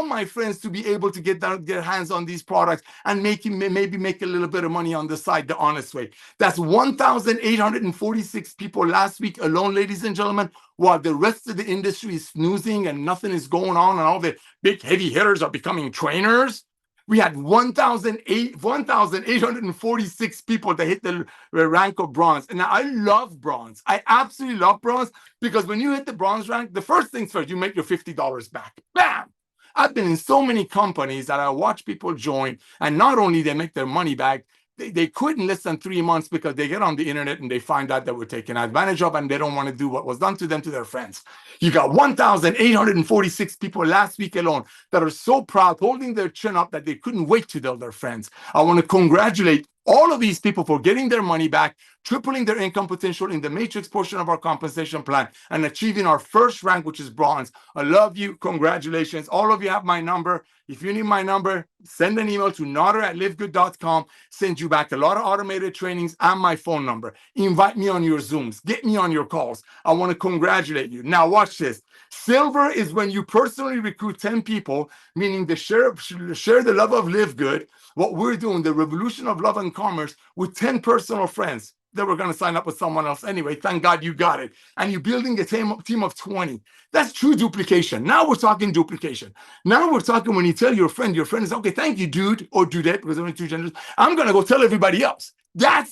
my friends to be able to get hands on these products and maybe make a little bit of money on the side, the honest way. That's 1,846 people last week alone, ladies and gentlemen, while the rest of the industry is snoozing and nothing is going on and all the big heavy hitters are becoming trainers. We had 1,846 people that hit the rank of bronze. And now I love bronze. I absolutely love bronze because when you hit the bronze rank, the first things first, you make your $50 back. Bam! I've been in so many companies that I watch people join, and not only they make their money back, they quit in less than 3 months because they get on the internet and they find out that we're taken advantage of and they don't want to do what was done to them to their friends. You got 1,846 people last week alone that are so proud, holding their chin up that they couldn't wait to tell their friends. I want to congratulate all of these people for getting their money back, tripling their income potential in the matrix portion of our compensation plan, and achieving our first rank, which is bronze. I love you. Congratulations. All of you have my number. If you need my number, send an email to nader@livegood.com. Send you back a lot of automated trainings and my phone number. Invite me on your Zooms. Get me on your calls. I want to congratulate you. Now watch this. Silver is when you personally recruit 10 people, meaning the share the love of Live Good, what we're doing, the revolution of love and commerce, with 10 personal friends. They were going to sign up with someone else anyway. Thank God you got it. And you're building a team of 20. That's true duplication. Now we're talking duplication. Now we're talking when you tell your friend is, okay, thank you, dude, or dudette, because there are 2 genders. I'm going to go tell everybody else.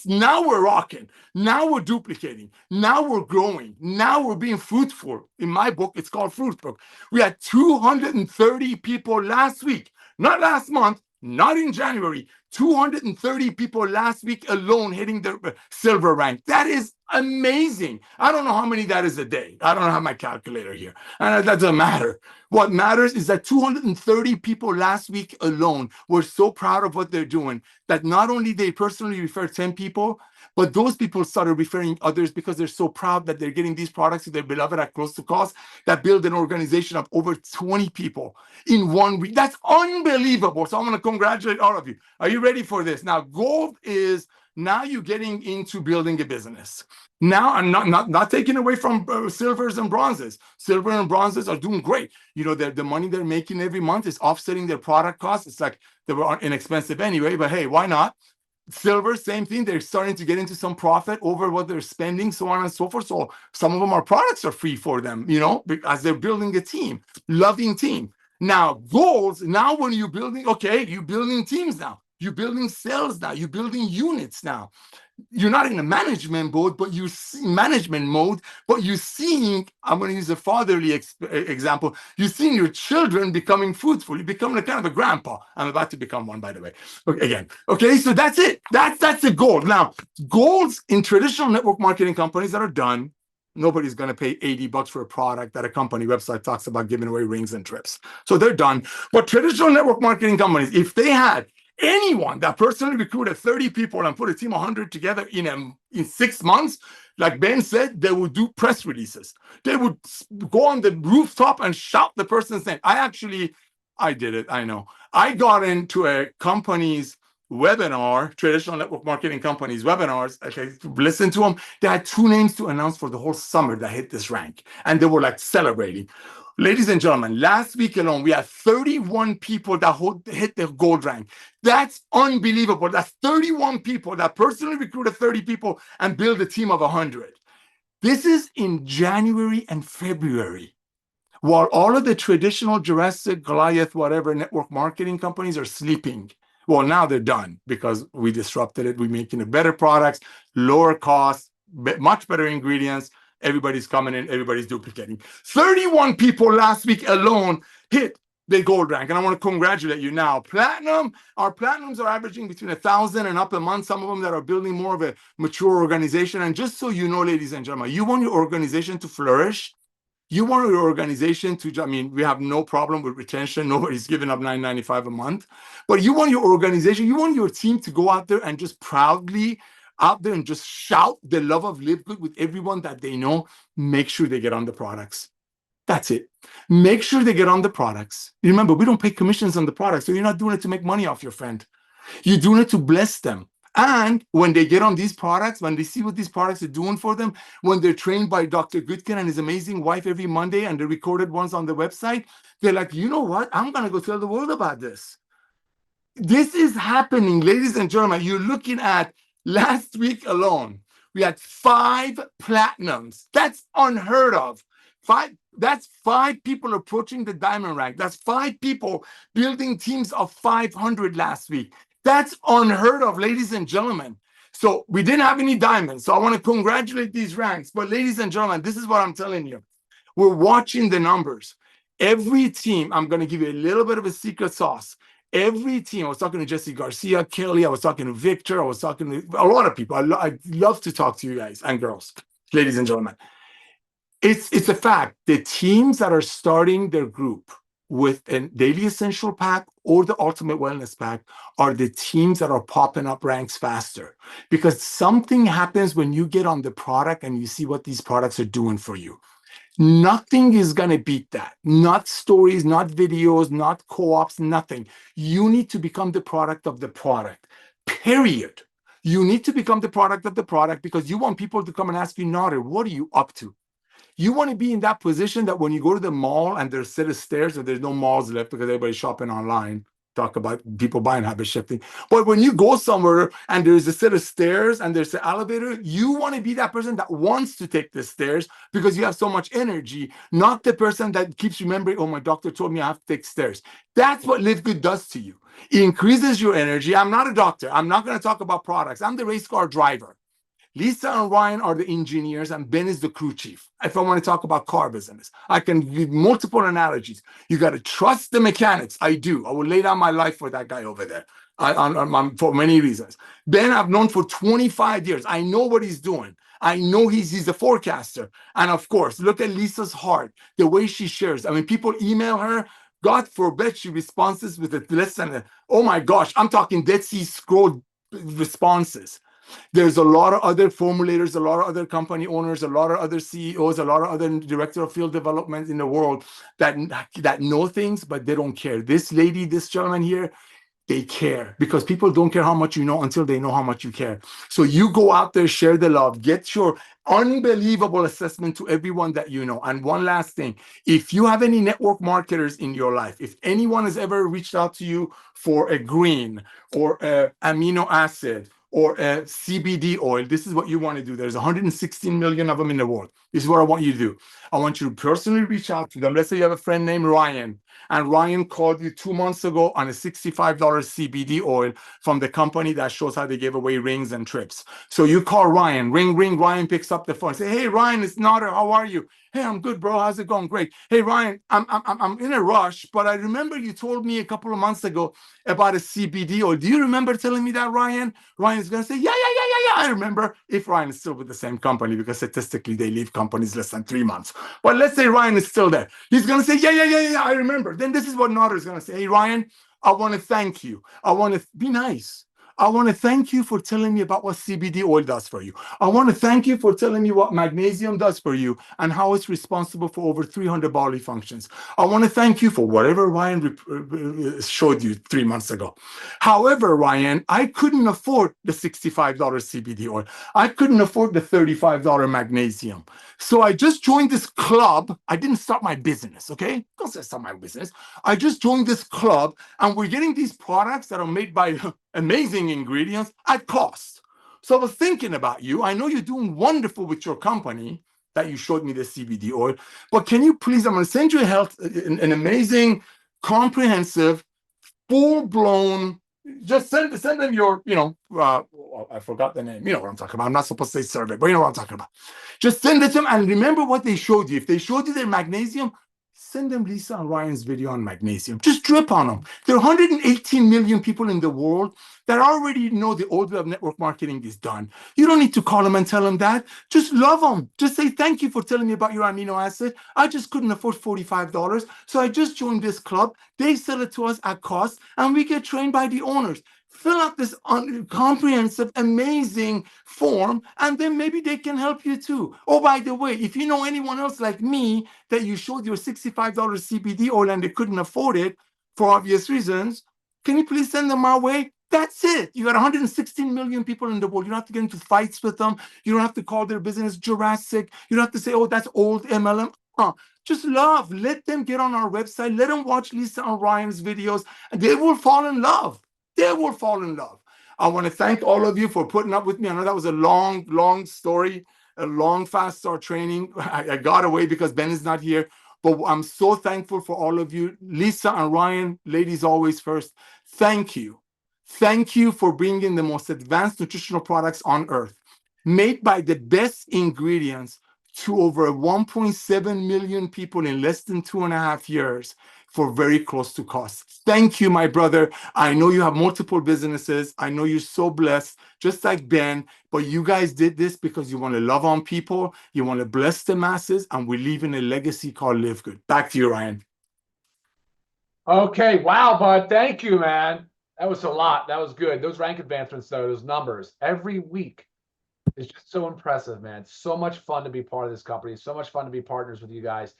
Now we're rocking. Now we're duplicating. Now we're growing. Now we're being fruitful. In my book, it's called Fruit Book. We had 230 people last week, not last month, not in January, 230 people last week alone hitting the silver rank. That is amazing. I don't know how many that is a day. I don't have my calculator here. And that doesn't matter. What matters is that 230 people last week alone were so proud of what they're doing that not only they personally referred 10 people, but those people started referring others because they're so proud that they're getting these products to their beloved at close to cost, that build an organization of over 20 people in 1 week. That's unbelievable. So I want to congratulate all of you. Are you ready for this? Now, gold is now you're getting into building a business. Now, I'm not taking away from silvers and bronzes. Silver and bronzes are doing great. You know, the money they're making every month is offsetting their product costs. It's like they were inexpensive anyway, but hey, why not? Silver, same thing. They're starting to get into some profit over what they're spending, so on and so forth. So some of them, our products are free for them, you know, as they're building a team, loving team. Now, goals, now when you're building, okay, you're building teams now. You're building sales now. You're building units now. You're not in a management mode, but you're seeing, I'm going to use a fatherly example. You're seeing your children becoming fruitful. You're becoming a kind of a grandpa. I'm about to become one, by the way. Okay, so that's it. That's the goal. Now, goals in traditional network marketing companies that are done, nobody's going to pay $80 for a product that a company website talks about giving away rings and trips. So they're done. But traditional network marketing companies, if they had anyone that personally recruited 30 people and put a team of 100 together in 6 months, like Ben said, they would do press releases. They would go on the rooftop and shout the person's name. I did it. I know. I got into a company's webinar, traditional network marketing companies webinars. Okay, listen to them. They had 2 names to announce for the whole summer that hit this rank, and they were like celebrating. Ladies and gentlemen, last week alone, we had 31 people that hit the gold rank. That's unbelievable. That's 31 people that personally recruited 30 people and built a team of 100. This is in January and February, while all of the traditional Jurassic, Goliath, whatever network marketing companies are sleeping. Well, now they're done because we disrupted it. We're making better products, lower costs, much better ingredients. Everybody's coming in, everybody's duplicating. 31 people last week alone hit the gold rank, and I want to congratulate you. Now, our platinums are averaging between 1,000 and up a month. Some of them that are building more of a mature organization. And just so you know, ladies and gentlemen, you want your organization to flourish. You want your organization to, we have no problem with retention. Nobody's giving up $9.95 a month. But you want your organization, you want your team to go out there and just proudly out there and just shout the love of Live Good with everyone that they know. Make sure they get on the products. That's it. Make sure they get on the products. Remember, we don't pay commissions on the products, so you're not doing it to make money off your friend. You're doing it to bless them. And when they get on these products, when they see what these products are doing for them, when they're trained by Dr. Goodkin and his amazing wife every Monday and the recorded ones on the website, they're like, you know what? I'm going to go tell the world about this. This is happening, ladies and gentlemen. You're looking at last week alone, we had 5 platinums. That's unheard of. That's 5 people approaching the diamond rank. That's 5 people building teams of 500 last week. That's unheard of, ladies and gentlemen. So we didn't have any diamonds. So I want to congratulate these ranks. But ladies and gentlemen, this is what I'm telling you. We're watching the numbers. Every team, I'm going to give you a little bit of a secret sauce. Every team, I was talking to Jesse Garcia, Kelly, I was talking to Victor, I was talking to a lot of people. I love to talk to you guys and girls, ladies and gentlemen. It's a fact. The teams that are starting their group with a daily essential pack or the ultimate wellness pack are the teams that are popping up ranks faster, because something happens when you get on the product and you see what these products are doing for you. Nothing is going to beat that. Not stories, not videos, not co-ops, nothing. You need to become the product of the product, period. You need to become the product of the product because you want people to come and ask you, Nader, what are you up to? You want to be in that position that when you go to the mall and there's a set of stairs, or there's no malls left because everybody's shopping online, talk about people buying habit shifting. But when you go somewhere and there's a set of stairs and there's an elevator, you want to be that person that wants to take the stairs because you have so much energy, not the person that keeps remembering, oh, my doctor told me I have to take stairs. That's what Live Good does to you. It increases your energy. I'm not a doctor. I'm not going to talk about products. I'm the race car driver. Lisa and Ryan are the engineers, and Ben is the crew chief. If I want to talk about car business, I can give multiple analogies. You got to trust the mechanics. I do. I will lay down my life for that guy over there for many reasons. Ben, I've known for 25 years. I know what he's doing. I know he's a forecaster. And of course, look at Lisa's heart, the way she shares. I mean, people email her. God forbid she responds with a less than oh my gosh, I'm talking Dead Sea Scroll responses. There's a lot of other formulators, a lot of other company owners, a lot of other CEOs, a lot of other director of field development in the world that know things, but they don't care. This lady, this gentleman here, they care, because people don't care how much you know until they know how much you care. So you go out there, share the love, get your unbelievable assessment to everyone that you know. And one last thing, if you have any network marketers in your life, if anyone has ever reached out to you for a green or a amino acid or a CBD oil, this is what you want to do. There's 116 million of them in the world. This is what I want you to do. I want you to personally reach out to them. Let's say you have a friend named Ryan, and Ryan called you 2 months ago on a $65 CBD oil from the company that shows how they give away rings and trips. So you call Ryan, ring, ring. Ryan picks up the phone. Say, hey, Ryan, it's Nader. How are you? Hey, I'm good, bro. How's it going? Great. Hey, Ryan, I'm in a rush, but I remember you told me a couple of months ago about a CBD oil. Do you remember telling me that, Ryan? Ryan is going to say, yeah. I remember, if Ryan is still with the same company, because statistically they leave companies less than 3 months. But let's say Ryan is still there. He's going to say, yeah, I remember. Then this is what Nader is going to say. Hey, Ryan, I want to thank you. I want to be nice. I want to thank you for telling me about what CBD oil does for you. I want to thank you for telling me what magnesium does for you and how it's responsible for over 300 bodily functions. I want to thank you for whatever Ryan showed you 3 months ago. However, Ryan, I couldn't afford the $65 CBD oil. I couldn't afford the $35 magnesium. So I just joined this club. I didn't start my business, okay? Don't say start my business. I just joined this club, and we're getting these products that are made by amazing ingredients at cost. So I was thinking about you. I know you're doing wonderful with your company that you showed me the CBD oil, but can you please, I'm going to send you an amazing, comprehensive, full-blown, just send them your, I forgot the name. You know what I'm talking about. I'm not supposed to say survey, but you know what I'm talking about. Just send it to them and remember what they showed you. If they showed you their magnesium, send them Lisa and Ryan's video on magnesium. Just drip on them. There are 118 million people in the world that already know the old way of network marketing is done. You don't need to call them and tell them that. Just love them. Just say, thank you for telling me about your amino acid. I just couldn't afford $45. So I just joined this club. They sell it to us at cost, and we get trained by the owners. Fill out this comprehensive, amazing form, and then maybe they can help you too. Oh, by the way, if you know anyone else like me that you showed your $65 CBD oil and they couldn't afford it for obvious reasons, can you please send them our way? That's it. You got 116 million people in the world. You don't have to get into fights with them. You don't have to call their business Jurassic. You don't have to say, oh, that's old MLM. Just love. Let them get on our website. Let them watch Lisa and Ryan's videos, and they will fall in love. They will fall in love. I want to thank all of you for putting up with me. I know that was a long story, a long fast start training. I got away because Ben is not here, but I'm so thankful for all of you. Lisa and Ryan, ladies always first. Thank you. Thank you for bringing the most advanced nutritional products on earth, made by the best ingredients, to over 1.7 million people in less than 2.5 years for very close to cost. Thank you, my brother. I know you have multiple businesses. I know you're so blessed, just like Ben, but you guys did this because you want to love on people, you want to bless the masses, and we're leaving a legacy called Live Good. Back to you, Ryan. Okay, wow, bud. Thank you, man. That was a lot. That was good. Those rank advancements, though, those numbers every week is just so impressive, man. So much fun to be part of this company. So much fun to be partners with you guys.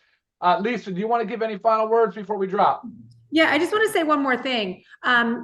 Lisa, do you want to give any final words before we drop? Yeah, I just want to say one more thing.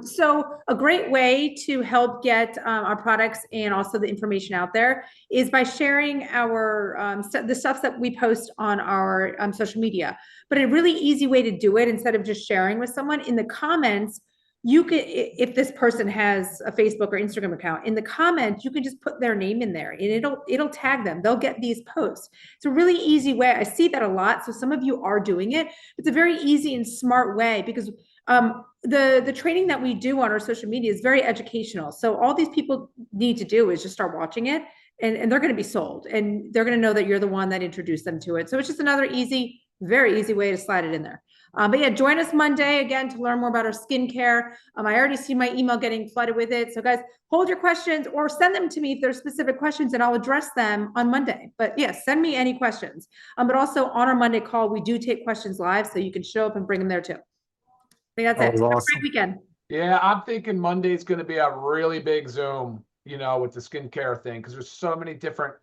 So a great way to help get our products and also the information out there is by sharing our the stuff that we post on our social media. But a really easy way to do it, instead of just sharing with someone, in the comments, you could, if this person has a Facebook or Instagram account, in the comments, you can just put their name in there and it'll tag them. They'll get these posts. It's a really easy way. I see that a lot. So some of you are doing it. It's a very easy and smart way, because the training that we do on our social media is very educational. So all these people need to do is just start watching it, and they're going to be sold, and they're going to know that you're the one that introduced them to it. So it's just another easy, very easy way to slide it in there. But yeah, join us Monday again to learn more about our skincare. I already see my email getting flooded with it. So guys, hold your questions or send them to me if there's specific questions, and I'll address them on Monday. But yes, send me any questions. But also on our Monday call, we do take questions live, so you can show up and bring them there too. I think that's it. Awesome. Have a great weekend. Yeah, I'm thinking Monday's going to be a really big Zoom, with the skincare thing, because there's so many different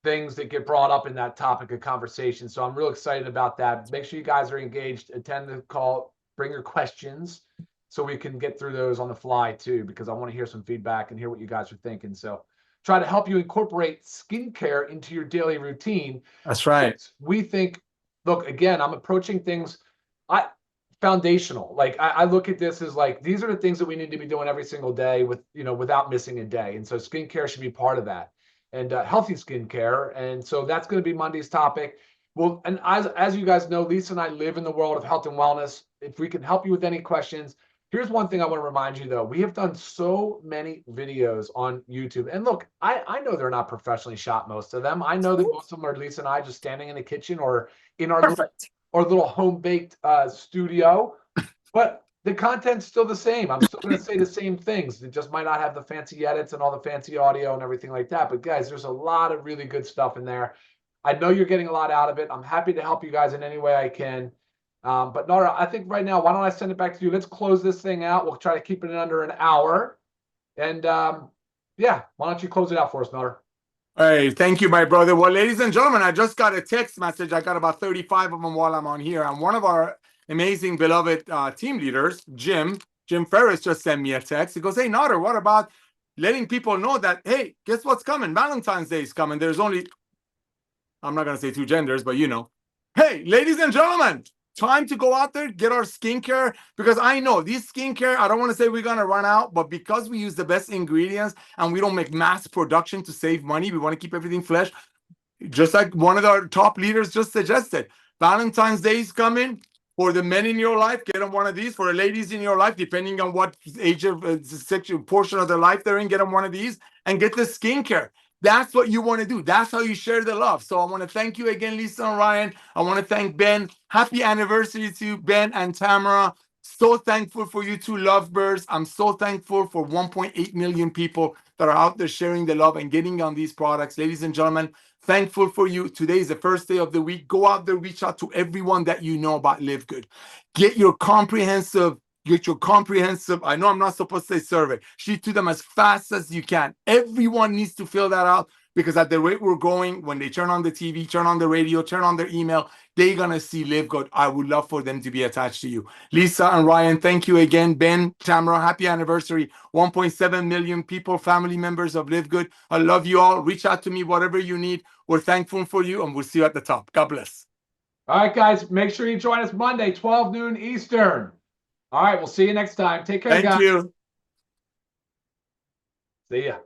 things that get brought up in that topic of conversation. So I'm real excited about that. Make sure you guys are engaged, attend the call, bring your questions so we can get through those on the fly too, because I want to hear some feedback and hear what you guys are thinking. So try to help you incorporate skincare into your daily routine. That's right. We think, look, again, I'm approaching things. foundational. Like I look at this as like, these are the things that we need to be doing every single day with, you know, without missing a day. And so skincare should be part of that, and healthy skincare. And so that's going to be Monday's topic. Well, and as you guys know, Lisa and I live in the world of health and wellness. If we can help you with any questions, here's one thing I want to remind you though. We have done so many videos on YouTube. And look, I know they're not professionally shot, most of them. I know that most of them are Lisa and I just standing in the kitchen or in our little home-baked studio. But the content's still the same. I'm still going to say the same things. It just might not have the fancy edits and all the fancy audio and everything like that. But guys, there's a lot of really good stuff in there. I know you're getting a lot out of it. I'm happy to help you guys in any way I can. But Nara, I think right now, why don't I send it back to you? Let's close this thing out. We'll try to keep it in under an hour. And yeah, why don't you close it out for us, Nara? Hey, thank you, my brother. Well, ladies and gentlemen, I just got a text message. I got about 35 of them while I'm on here. And one of our amazing, beloved team leaders, Jim Ferris, just sent me a text. He goes, hey, Nader, what about letting people know that, hey, guess what's coming? Valentine's Day is coming. There's only, I'm not going to say two genders, but you know. Hey, ladies and gentlemen, time to go out there, get our skincare, because I know these skincare, I don't want to say we're going to run out, but because we use the best ingredients and we don't make mass production to save money, we want to keep everything fresh. Just like one of our top leaders just suggested, Valentine's Day is coming. For the men in your life, get them one of these. For the ladies in your life, depending on what age of sexual portion of their life they're in, get them one of these and get the skincare. That's what you want to do. That's how you share the love. So I want to thank you again, Lisa and Ryan. I want to thank Ben. Happy anniversary to Ben and Tamara. So thankful for you two lovebirds. I'm so thankful for 1.8 million people that are out there sharing the love and getting on these products. Ladies and gentlemen, thankful for you. Today is the first day of the week. Go out there, reach out to everyone that you know about Live Good. Get your comprehensive, I know I'm not supposed to say survey. Shoot to them as fast as you can. Everyone needs to fill that out, because at the rate we're going, when they turn on the TV, turn on the radio, turn on their email, they're going to see Live Good. I would love for them to be attached to you. Lisa and Ryan, thank you again. Ben, Tamara, happy anniversary. 1.7 million people, family members of Live Good. I love you all. Reach out to me, whatever you need. We're thankful for you, and we'll see you at the top. God bless. All right, guys, make sure you join us Monday, 12 noon Eastern. All right, we'll see you next time. Take care, guys. Thank you. See ya.